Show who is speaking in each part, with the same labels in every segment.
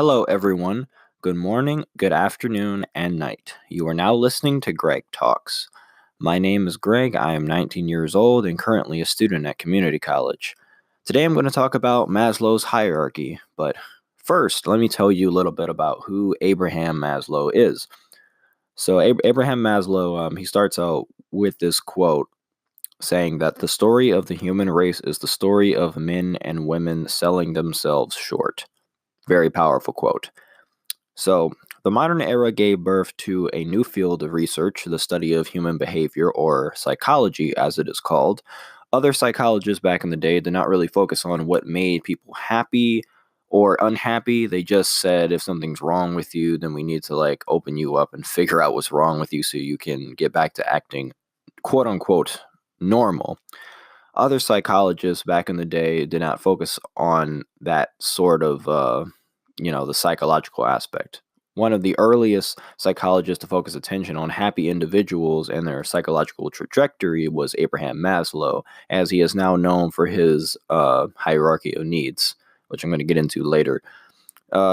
Speaker 1: Hello, everyone. Good morning, good afternoon, and night. You are now listening to GregTalkz. My name is Greg. I am 19 years old and currently a student at community college. Today I'm going to talk about Maslow's hierarchy, but first, let me tell you a little bit about who Abraham Maslow is. So, Abraham Maslow, he starts out with this quote saying that the story of the human race is the story of men and women selling themselves short. Very powerful quote. So, the modern era gave birth to a new field of research, the study of human behavior, or psychology as it is called. Other psychologists back in the day did not really focus on what made people happy or unhappy. They just said if something's wrong with you, then we need to open you up and figure out what's wrong with you so you can get back to acting quote unquote normal. Other psychologists back in the day did not focus on that sort of the psychological aspect. One of the earliest psychologists to focus attention on happy individuals and their psychological trajectory was Abraham Maslow, as he is now known for his hierarchy of needs, which I'm going to get into later.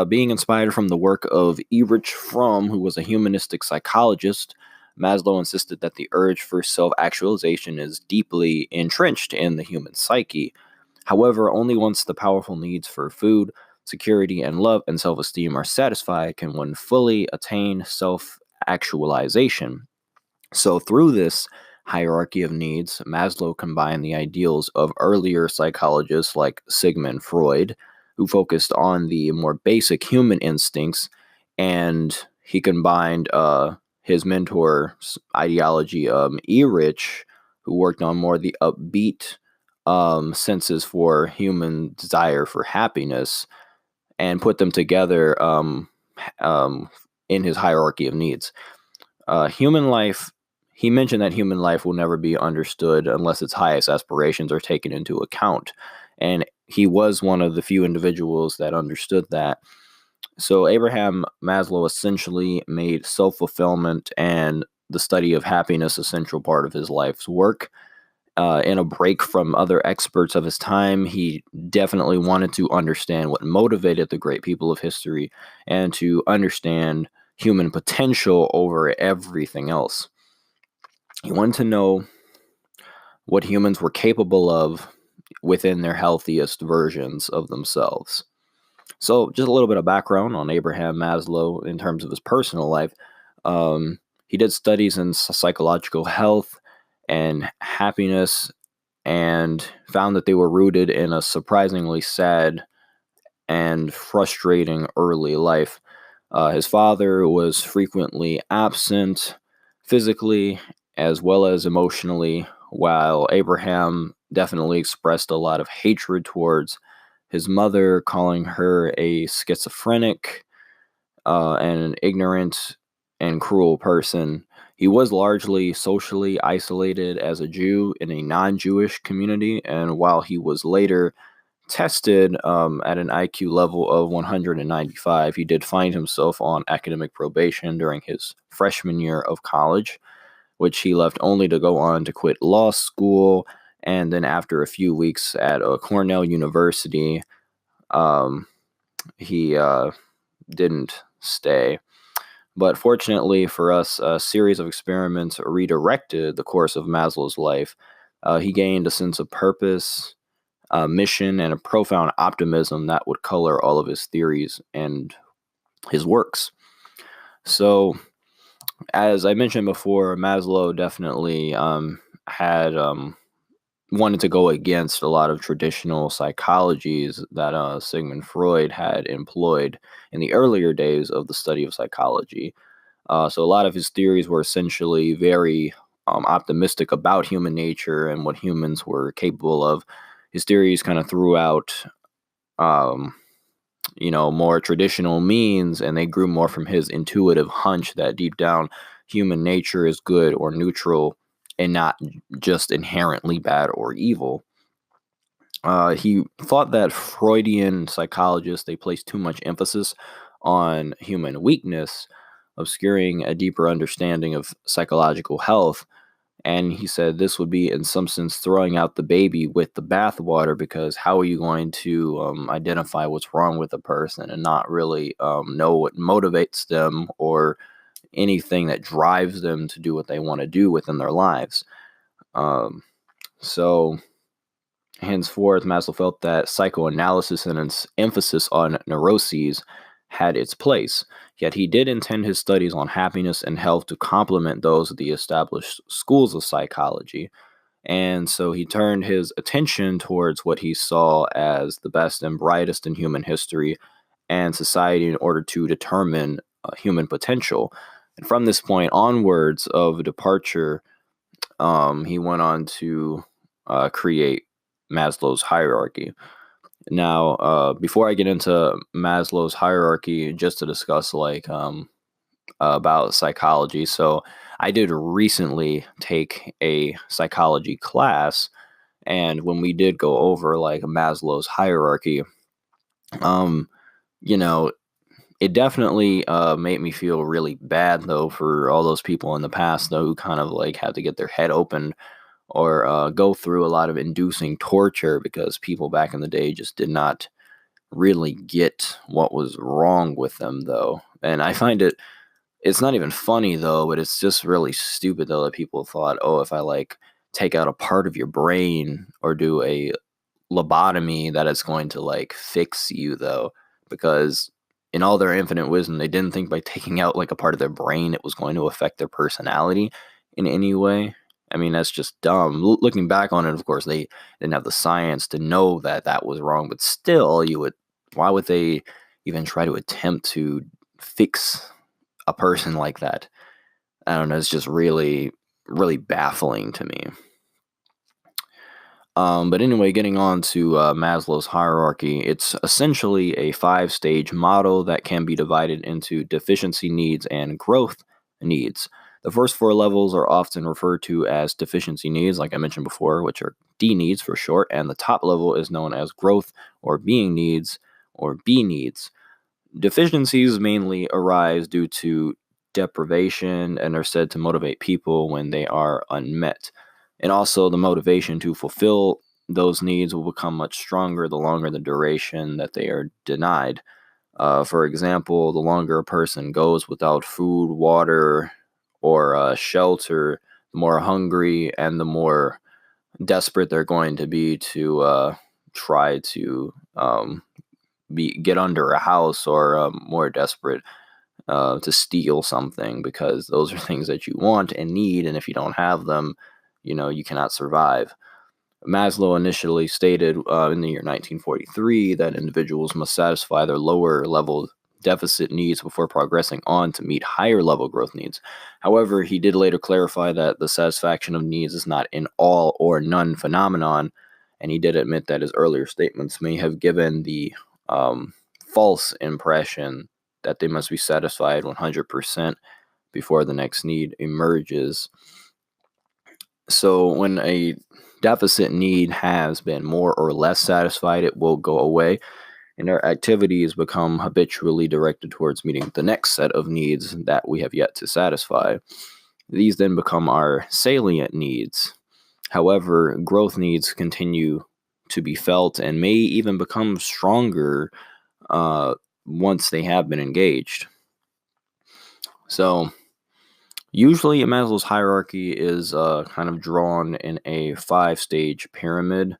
Speaker 1: Being inspired from the work of Erich Fromm, who was a humanistic psychologist, Maslow insisted that the urge for self-actualization is deeply entrenched in the human psyche. However, only once the powerful needs for food, security, and love and self-esteem are satisfied can one fully attain self-actualization. So through this hierarchy of needs, Maslow combined the ideals of earlier psychologists like Sigmund Freud, who focused on the more basic human instincts, and he combined his mentor's ideology, Erich, who worked on more the upbeat senses for human desire for happiness, and put them together in his hierarchy of needs. Human life, he mentioned that human life will never be understood unless its highest aspirations are taken into account. And he was one of the few individuals that understood that. So Abraham Maslow essentially made self-fulfillment and the study of happiness a central part of his life's work. In a break from other experts of his time, he definitely wanted to understand what motivated the great people of history and to understand human potential over everything else. He wanted to know what humans were capable of within their healthiest versions of themselves. So, just a little bit of background on Abraham Maslow in terms of his personal life. He did studies in psychological health and happiness, and found that they were rooted in a surprisingly sad and frustrating early life. His father was frequently absent physically as well as emotionally, while Abraham definitely expressed a lot of hatred towards his mother, calling her a schizophrenic and an ignorant and cruel person. He was largely socially isolated as a Jew in a non-Jewish community, and while he was later tested at an IQ level of 195, he did find himself on academic probation during his freshman year of college, which he left only to go on to quit law school. And then after a few weeks at Cornell University, he didn't stay. But fortunately for us, a series of experiments redirected the course of Maslow's life. He gained a sense of purpose, mission, and a profound optimism that would color all of his theories and his works. So, as I mentioned before, Maslow definitely had wanted to go against a lot of traditional psychologies that Sigmund Freud had employed in the earlier days of the study of psychology. So a lot of his theories were essentially very optimistic about human nature and what humans were capable of. His theories kind of threw out, more traditional means, and they grew more from his intuitive hunch that deep down human nature is good or neutral and not just inherently bad or evil. He thought that Freudian psychologists, they placed too much emphasis on human weakness, obscuring a deeper understanding of psychological health. And he said this would be, in some sense, throwing out the baby with the bathwater, because how are you going to identify what's wrong with a person and not really know what motivates them or anything that drives them to do what they want to do within their lives? So, henceforth, Maslow felt that psychoanalysis and its emphasis on neuroses had its place, yet he did intend his studies on happiness and health to complement those of the established schools of psychology. And so he turned his attention towards what he saw as the best and brightest in human history and society in order to determine human potential. And from this point onwards of departure, he went on to create Maslow's hierarchy. Now, before I get into Maslow's hierarchy, just to discuss about psychology. So I did recently take a psychology class, and when we did go over like Maslow's hierarchy, um, you know, it definitely made me feel really bad though for all those people in the past though who kind of like had to get their head opened or go through a lot of inducing torture because people back in the day just did not really get what was wrong with them though. And I find it's not even funny though, but it's just really stupid though that people thought, oh, if I like take out a part of your brain or do a lobotomy, that it's going to like fix you though, because in all their infinite wisdom, they didn't think by taking out like a part of their brain it was going to affect their personality in any way. I mean, that's just dumb. Looking back on it, of course, they didn't have the science to know that that was wrong, but still, why would they even try to attempt to fix a person like that? I don't know. It's just really, really baffling to me. But anyway, getting on to Maslow's hierarchy, it's essentially a 5-stage model that can be divided into deficiency needs and growth needs. The first 4 levels are often referred to as deficiency needs, like I mentioned before, which are D needs for short, and the top level is known as growth or being needs, or B needs. Deficiencies mainly arise due to deprivation and are said to motivate people when they are unmet. And also, the motivation to fulfill those needs will become much stronger the longer the duration that they are denied. For example, the longer a person goes without food, water, or shelter, the more hungry and the more desperate they're going to be to try to get under a house, or more desperate to steal something, because those are things that you want and need, and if you don't have them, you cannot survive. Maslow initially stated in the year 1943 that individuals must satisfy their lower level deficit needs before progressing on to meet higher level growth needs. However, he did later clarify that the satisfaction of needs is not an all or none phenomenon, and he did admit that his earlier statements may have given the false impression that they must be satisfied 100% before the next need emerges. So when a deficit need has been more or less satisfied, it will go away, and our activities become habitually directed towards meeting the next set of needs that we have yet to satisfy. These then become our salient needs. However, growth needs continue to be felt and may even become stronger once they have been engaged. So, usually, Maslow's hierarchy is kind of drawn in a 5-stage pyramid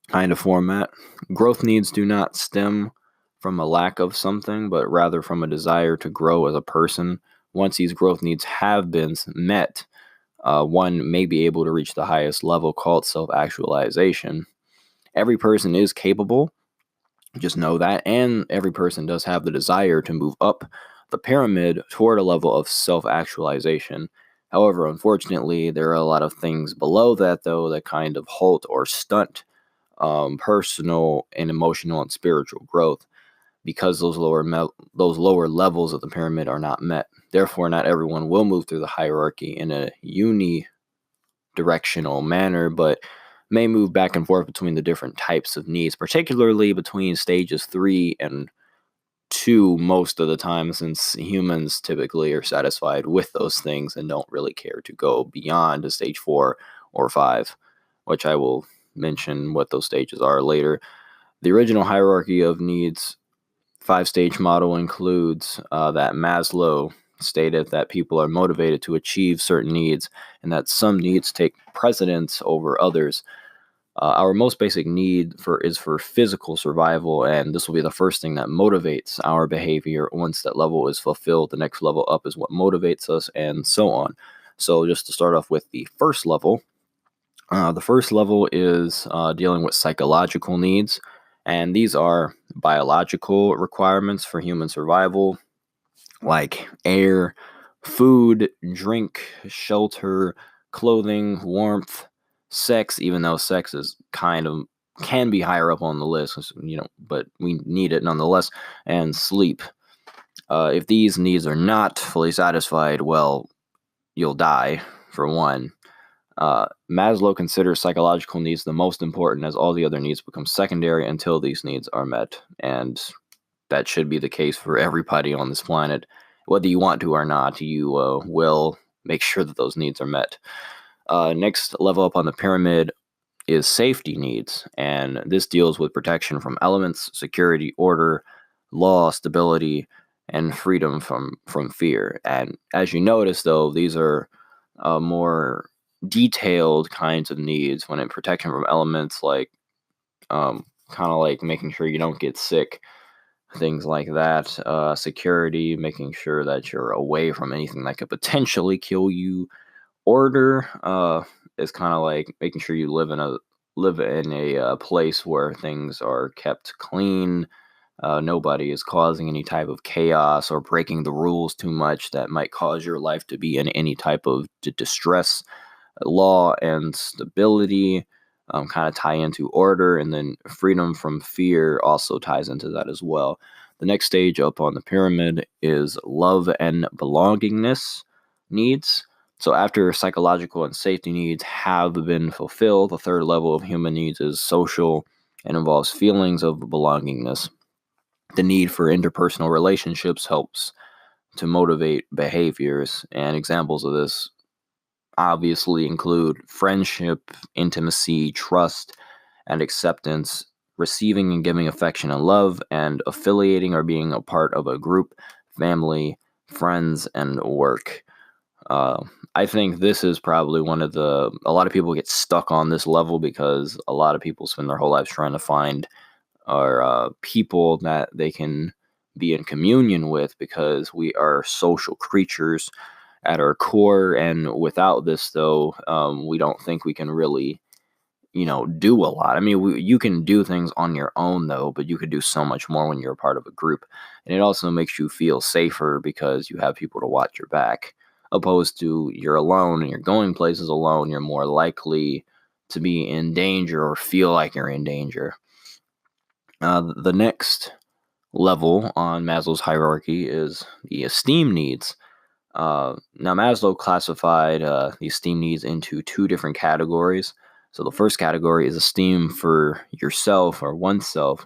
Speaker 1: kind of format. Growth needs do not stem from a lack of something, but rather from a desire to grow as a person. Once these growth needs have been met, one may be able to reach the highest level called self-actualization. Every person is capable, just know that, and every person does have the desire to move up the pyramid toward a level of self-actualization. However, unfortunately, there are a lot of things below that, though, that kind of halt or stunt personal and emotional and spiritual growth, because those lower levels of the pyramid are not met. Therefore, not everyone will move through the hierarchy in a unidirectional manner, but may move back and forth between the different types of needs, particularly between stages 3 and 2 most of the time, since humans typically are satisfied with those things and don't really care to go beyond to stage 4 or 5, which I will mention what those stages are later. The original hierarchy of needs 5-stage model includes that Maslow stated that people are motivated to achieve certain needs and that some needs take precedence over others. Our most basic need is for physical survival, and this will be the first thing that motivates our behavior. Once that level is fulfilled, the next level up is what motivates us, and so on. So just to start off with the first level is dealing with psychological needs, and these are biological requirements for human survival, like air, food, drink, shelter, clothing, warmth, sex, even though sex is can be higher up on the list, but we need it nonetheless, and sleep. If these needs are not fully satisfied, well, you'll die, for one. Maslow considers psychological needs the most important, as all the other needs become secondary until these needs are met. And that should be the case for everybody on this planet. Whether you want to or not, you will make sure that those needs are met. Next level up on the pyramid is safety needs, and this deals with protection from elements, security, order, law, stability, and freedom from fear. And as you notice, though, these are more detailed kinds of needs when it protection from elements, like kind of like making sure you don't get sick, things like that. Security, making sure that you're away from anything that could potentially kill you. Order is kind of like making sure you live in a place where things are kept clean. Nobody is causing any type of chaos or breaking the rules too much that might cause your life to be in any type of distress. Law and stability kind of tie into order, and then freedom from fear also ties into that as well. The next stage up on the pyramid is love and belongingness needs. So after psychological and safety needs have been fulfilled, the third level of human needs is social and involves feelings of belongingness. The need for interpersonal relationships helps to motivate behaviors, and examples of this obviously include friendship, intimacy, trust, and acceptance, receiving and giving affection and love, and affiliating or being a part of a group, family, friends, and work. I think this is probably a lot of people get stuck on this level because a lot of people spend their whole lives trying to find people that they can be in communion with, because we are social creatures at our core. And without this, though, we don't think we can really, do a lot. I mean, you can do things on your own, though, but you could do so much more when you're a part of a group. And it also makes you feel safer because you have people to watch your back, opposed to you're alone and you're going places alone. You're more likely to be in danger or feel like you're in danger. The next level on Maslow's hierarchy is the esteem needs. Now, Maslow classified the esteem needs into 2 different categories. So the first category is esteem for yourself or oneself,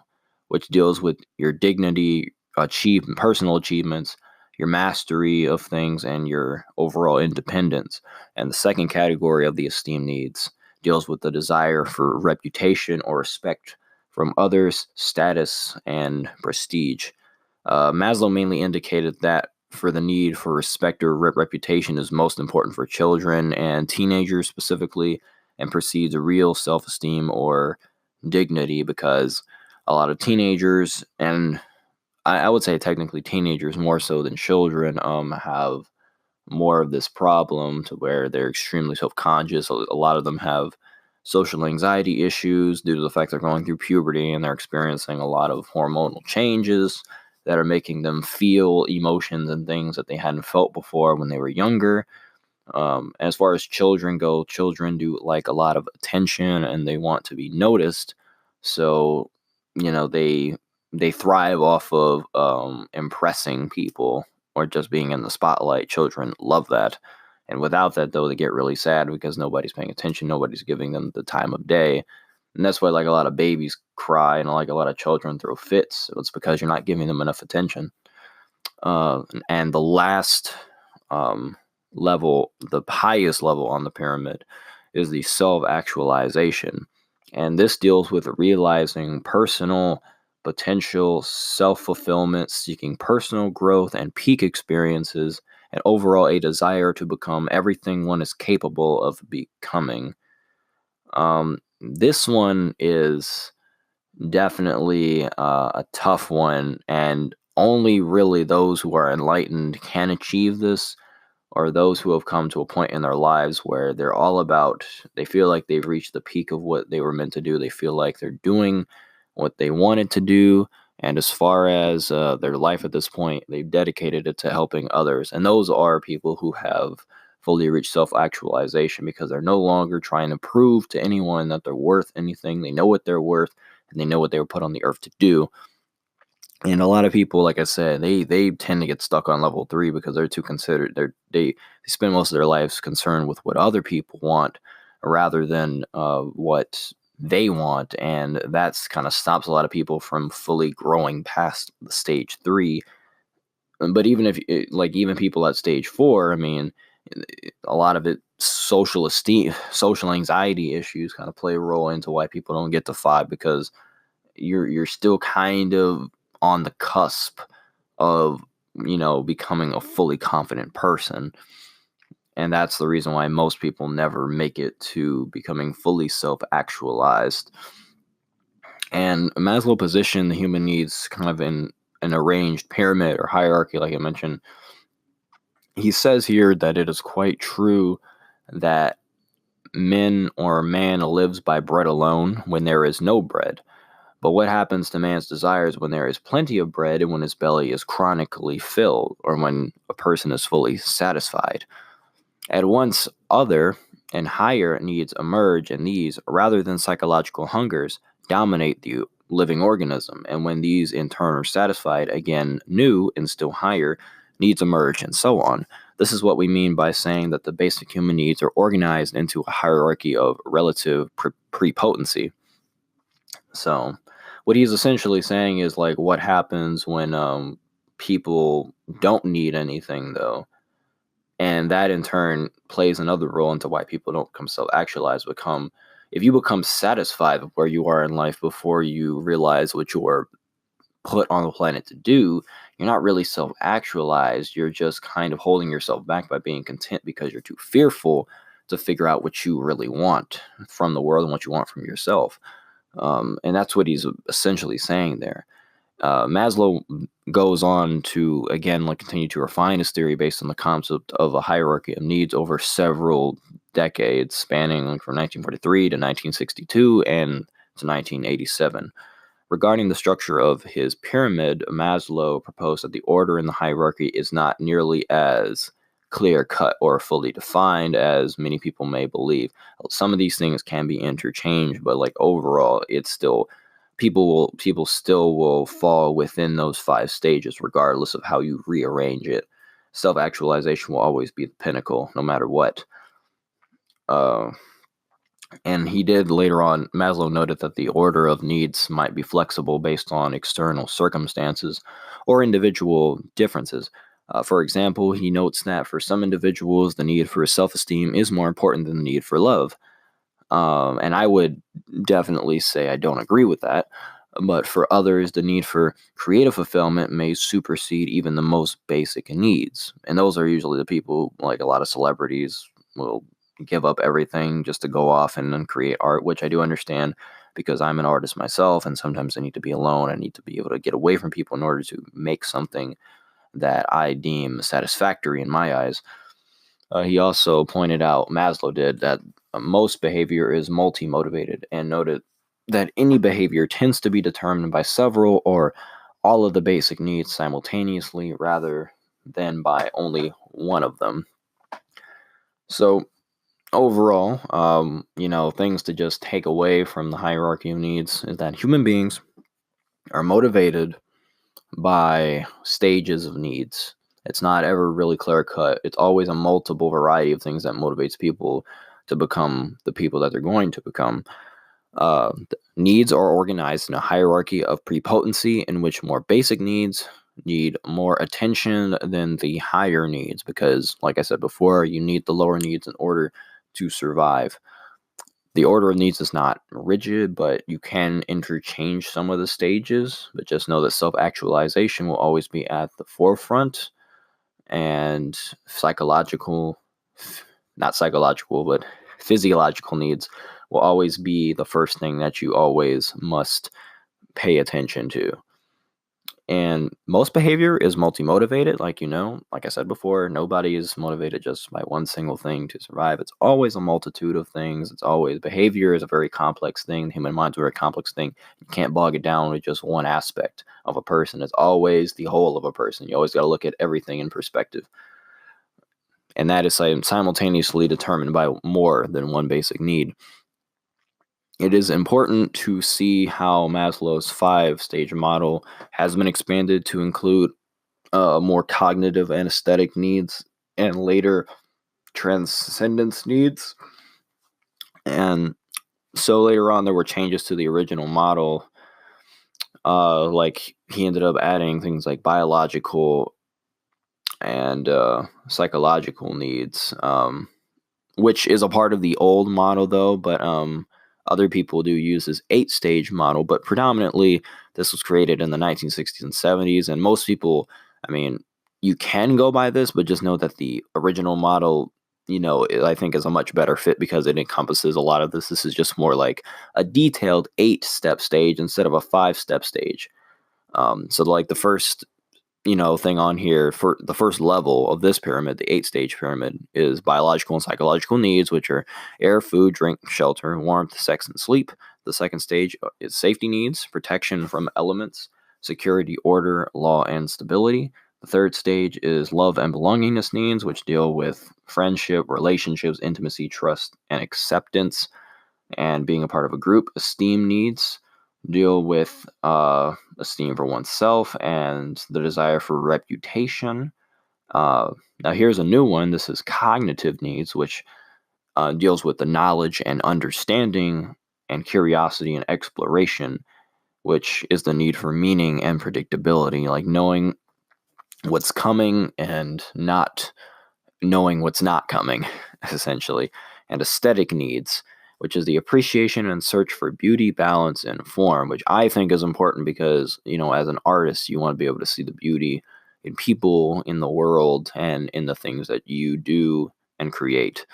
Speaker 1: which deals with your dignity, personal achievements, your mastery of things, and your overall independence. And the second category of the esteem needs deals with the desire for reputation or respect from others, status, and prestige. Maslow mainly indicated that for the need for respect or reputation is most important for children and teenagers specifically, and precedes a real self-esteem or dignity, because a lot of teenagers, and I would say technically teenagers more so than children, have more of this problem to where they're extremely self-conscious. A lot of them have social anxiety issues due to the fact they're going through puberty and they're experiencing a lot of hormonal changes that are making them feel emotions and things that they hadn't felt before when they were younger. As far as children go, children do like a lot of attention and they want to be noticed. So, they thrive off of impressing people or just being in the spotlight. Children love that. And without that, though, they get really sad because nobody's paying attention. Nobody's giving them the time of day. And that's why like a lot of babies cry and like a lot of children throw fits. It's because you're not giving them enough attention. And the last level, the highest level on the pyramid, is the self-actualization. And this deals with realizing personal potential, self-fulfillment, seeking personal growth and peak experiences, and overall a desire to become everything one is capable of becoming. This one is definitely a tough one, and only really those who are enlightened can achieve this, or those who have come to a point in their lives where they're all about, they feel like they've reached the peak of what they were meant to do. They feel like they're doing what they wanted to do. And as far as their life at this point, they've dedicated it to helping others. And those are people who have fully reached self actualization because they're no longer trying to prove to anyone that they're worth anything. They know what they're worth and they know what they were put on the earth to do. And a lot of people, like I said, they tend to get stuck on level 3 because they're too considered. They spend most of their lives concerned with what other people want rather than what they want, and that's kind of stops a lot of people from fully growing past the stage 3. But even if like even people at stage 4, I mean, a lot of it social esteem, social anxiety issues kind of play a role into why people don't get to 5 because you're still kind of on the cusp of becoming a fully confident person, and that's the reason why most people never make it to becoming fully self-actualized. And Maslow positioned the human needs kind of in an arranged pyramid or hierarchy, like I mentioned. He says here that it is quite true that men or man lives by bread alone when there is no bread. But what happens to man's desires when there is plenty of bread and when his belly is chronically filled, or when a person is fully satisfied? At once, other and higher needs emerge, and these, rather than psychological hungers, dominate the living organism. And when these in turn are satisfied, again, new and still higher needs emerge, and so on. This is what we mean by saying that the basic human needs are organized into a hierarchy of relative prepotency. So, what he's essentially saying is like what happens when people don't need anything though, and that in turn plays another role into why people don't become self-actualized. Become If you become satisfied with where you are in life before you realize what you are put on the planet to do, you're not really self-actualized. You're just kind of holding yourself back by being content because you're too fearful to figure out what you really want from the world and what you want from yourself. And that's what he's essentially saying there. Maslow goes on to, again, like continue to refine his theory based on the concept of a hierarchy of needs over several decades, spanning from 1943 to 1962 and to 1987. Regarding the structure of his pyramid, Maslow proposed that the order in the hierarchy is not nearly as clear cut or fully defined as many people may believe. Some of these things can be interchanged, but like overall, it's still people still will fall within those 5 stages regardless of how you rearrange it. Self-actualization will always be the pinnacle, no matter what. And he did later on, Maslow noted that the order of needs might be flexible based on external circumstances or individual differences. For example, he notes that for some individuals, the need for self-esteem is more important than the need for love. And I would definitely say I don't agree with that. But for others, the need for creative fulfillment may supersede even the most basic needs. And those are usually the people, like a lot of celebrities, will give up everything just to go off and then create art, which I do understand because I'm an artist myself. And sometimes I need to be alone. I need to be able to get away from people in order to make something that I deem satisfactory in my eyes. He also pointed out, Maslow did, that most behavior is multi-motivated, and noted that any behavior tends to be determined by several or all of the basic needs simultaneously rather than by only one of them. So overall, things to just take away from the hierarchy of needs is that human beings are motivated by stages of needs. It's not ever really clear cut. It's always a multiple variety of things that motivates people to become the people that they're going to become. Needs are organized in a hierarchy of prepotency in which more basic needs need more attention than the higher needs because, like I said before, you need the lower needs in order to survive. The order of needs is not rigid, but you can interchange some of the stages. But just know that self actualization will always be at the forefront, and psychological, not psychological, but physiological needs will always be the first thing that you always must pay attention to. And most behavior is multi-motivated, like I said before, nobody is motivated just by one single thing to survive. It's always a multitude of things. It's always behavior is a very complex thing. The human mind's a very complex thing. You can't bog it down with just one aspect of a person. It's always the whole of a person. You always got to look at everything in perspective. And that is simultaneously determined by more than one basic need. It is important to see how Maslow's 5-stage model has been expanded to include more cognitive and aesthetic needs and later transcendence needs. And so later on, there were changes to the original model. Like he ended up adding things like biological and psychological needs. Which is a part of the old model though, but other people do use this 8-stage model, but predominantly this was created in the 1960s and 70s, and most people, I mean, you can go by this, but just know that the original model, I think is a much better fit because it encompasses a lot of this. This is just more like a detailed 8-step stage instead of a 5-step stage. So like the first thing on here for the first level of this pyramid, the 8-stage pyramid, is biological and psychological needs, which are air, food, drink, shelter, warmth, sex, and sleep. The second stage is safety needs, protection from elements, security, order, law, and stability. The third stage is love and belongingness needs, which deal with friendship, relationships, intimacy, trust, and acceptance, and being a part of a group. Esteem needs deal with esteem for oneself and the desire for reputation. Now, here's a new one. This is cognitive needs, which deals with the knowledge and understanding and curiosity and exploration, which is the need for meaning and predictability, like knowing what's coming and not knowing what's not coming, essentially. And aesthetic needs, which is the appreciation and search for beauty, balance, and form, which I think is important because, as an artist, you want to be able to see the beauty in people, in the world, and in the things that you do and create.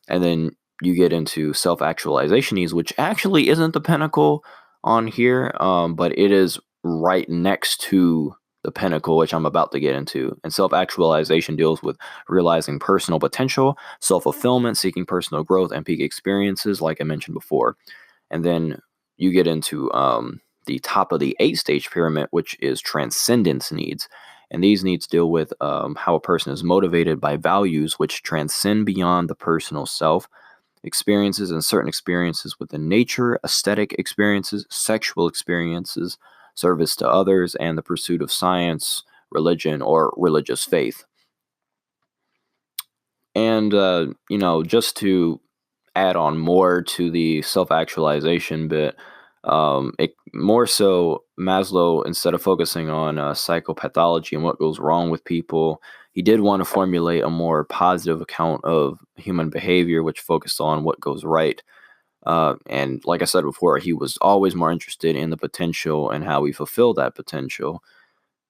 Speaker 1: And then you get into self-actualization needs, which actually isn't the pinnacle on here, but it is right next to the pinnacle, which I'm about to get into. And self-actualization deals with realizing personal potential, self-fulfillment, seeking personal growth, and peak experiences, like I mentioned before. And then you get into the top of the 8-stage pyramid, which is transcendence needs. And these needs deal with how a person is motivated by values which transcend beyond the personal self, experiences and certain experiences within nature, aesthetic experiences, sexual experiences, service to others, and the pursuit of science, religion, or religious faith. And, just to add on more to the self-actualization bit, it more so Maslow, instead of focusing on psychopathology and what goes wrong with people, he did want to formulate a more positive account of human behavior, which focused on what goes right. And like I said before, he was always more interested in the potential and how we fulfill that potential.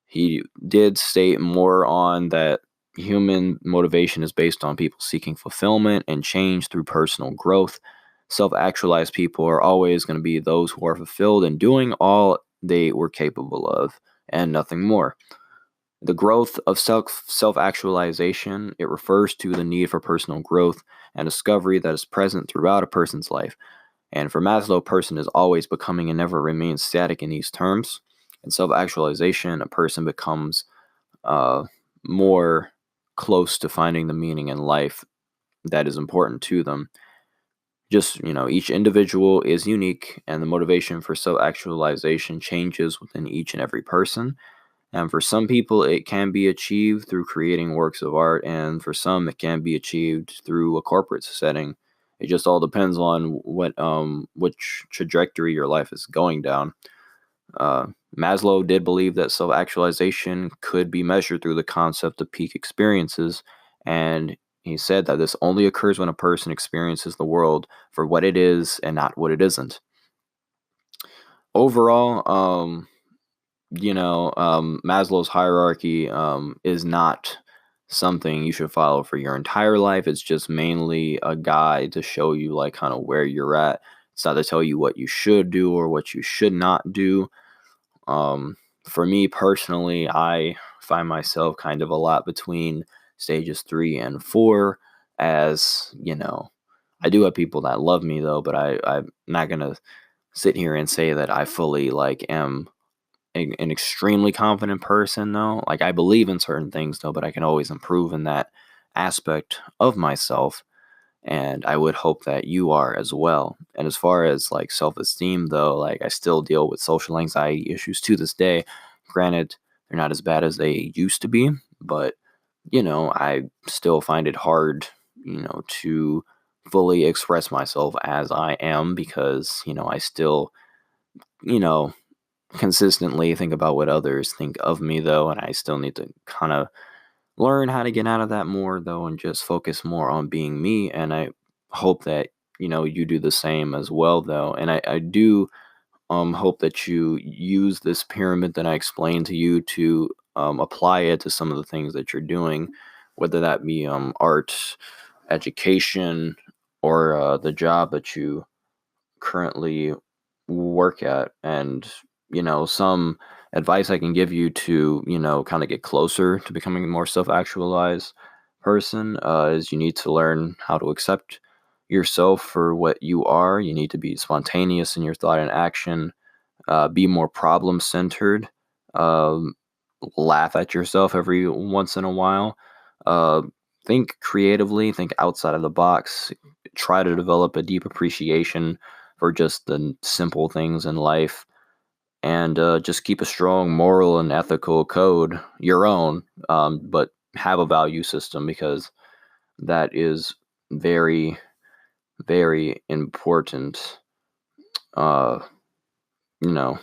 Speaker 1: He did state more on that human motivation is based on people seeking fulfillment and change through personal growth. Self actualized people are always going to be those who are fulfilled in doing all they were capable of and nothing more. The growth of self actualization, it refers to the need for personal growth and discovery that is present throughout a person's life. And for Maslow, a person is always becoming and never remains static in these terms. In self actualization, a person becomes more close to finding the meaning in life that is important to them. Just, each individual is unique, and the motivation for self actualization changes within each and every person. And for some people, it can be achieved through creating works of art, and for some, it can be achieved through a corporate setting. It just all depends on which trajectory your life is going down. Uh, Maslow did believe that self actualization could be measured through the concept of peak experiences, and he said that this only occurs when a person experiences the world for what it is and not what it isn't. Overall, Maslow's hierarchy is not something you should follow for your entire life. It's just mainly a guide to show you, like, kind of where you're at. It's not to tell you what you should do or what you should not do. For me personally, I find myself kind of a lot between stages 3 and 4. As you know, I do have people that love me though, but I'm not gonna sit here and say that I fully like am an extremely confident person though. Like, I believe in certain things though, but I can always improve in that aspect of myself. And I would hope that you are as well. And as far as like self-esteem though, like, I still deal with social anxiety issues to this day. Granted, they're not as bad as they used to be, but I still find it hard, to fully express myself as I am, because, I still, you know, consistently think about what others think of me though, and I still need to kind of learn how to get out of that more though, and just focus more on being me. And I hope that you do the same as well though. And I do hope that you use this pyramid that I explained to you to apply it to some of the things that you're doing, whether that be art, education, or the job that you currently work at. And some advice I can give you to kind of get closer to becoming a more self-actualized person is you need to learn how to accept yourself for what you are. You need to be spontaneous in your thought and action, be more problem centered, um, laugh at yourself every once in a while, uh, think creatively, think outside of the box, try to develop a deep appreciation for just the simple things in life, and just keep a strong moral and ethical code, your own, but have a value system, because that is very, very important. Uh, you know,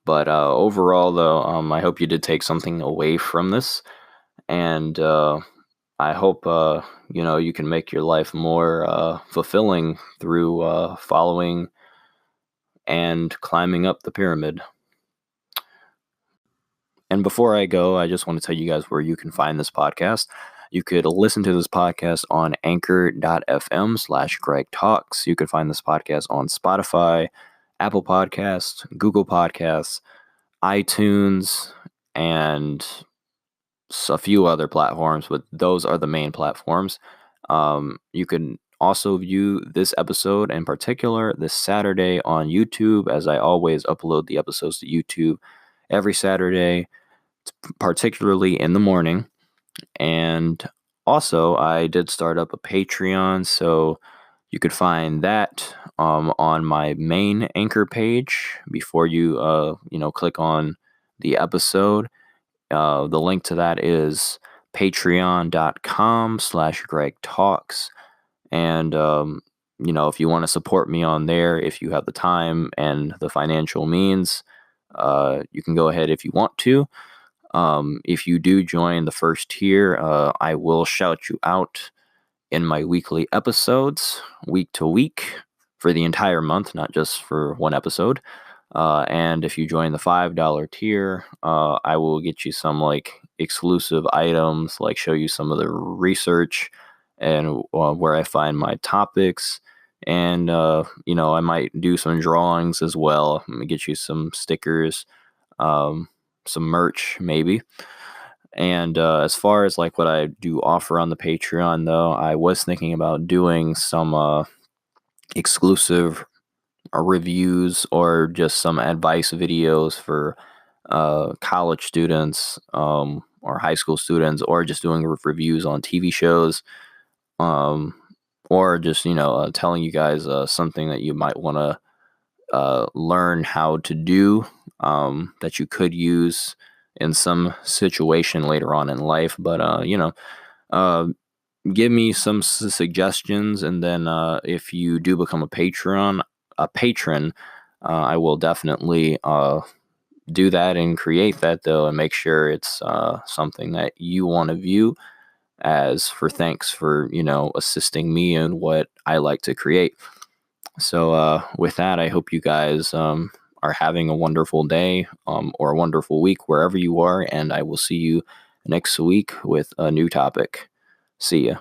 Speaker 1: but overall, though, I hope you did take something away from this, and I hope you can make your life more fulfilling through following and climbing up the pyramid. And before I go, I just want to tell you guys where you can find this podcast. You could listen to this podcast on anchor.fm/GregTalkz. You could find this podcast on Spotify, Apple Podcasts, Google Podcasts, iTunes, and a few other platforms, but those are the main platforms. You can also view this episode in particular this Saturday on YouTube, as I always upload the episodes to YouTube every Saturday, particularly in the morning. And also, I did start up a Patreon, so you could find that on my main Anchor page before you click on the episode. The link to that is patreon.com/GregTalkz. And, if you want to support me on there, if you have the time and the financial means, you can go ahead if you want to. If you do join the first tier, I will shout you out in my weekly episodes, week to week, for the entire month, not just for one episode. And if you join the $5 tier, I will get you some like exclusive items, like show you some of the research and where I find my topics. And, I might do some drawings as well. I'm gonna get you some stickers, um, some merch, maybe. And as far as like what I do offer on the Patreon, though, I was thinking about doing some exclusive reviews or just some advice videos for college students, or high school students, or just doing reviews on TV shows, um, or just telling you guys something that you might want to learn how to do, that you could use in some situation later on in life. But uh, give me some suggestions, and then if you do become a patron, I will definitely do that and create that though, and make sure it's something that you want to view as for thanks for assisting me in what I like to create. So with that, I hope you guys are having a wonderful day or a wonderful week wherever you are, and I will see you next week with a new topic. See ya.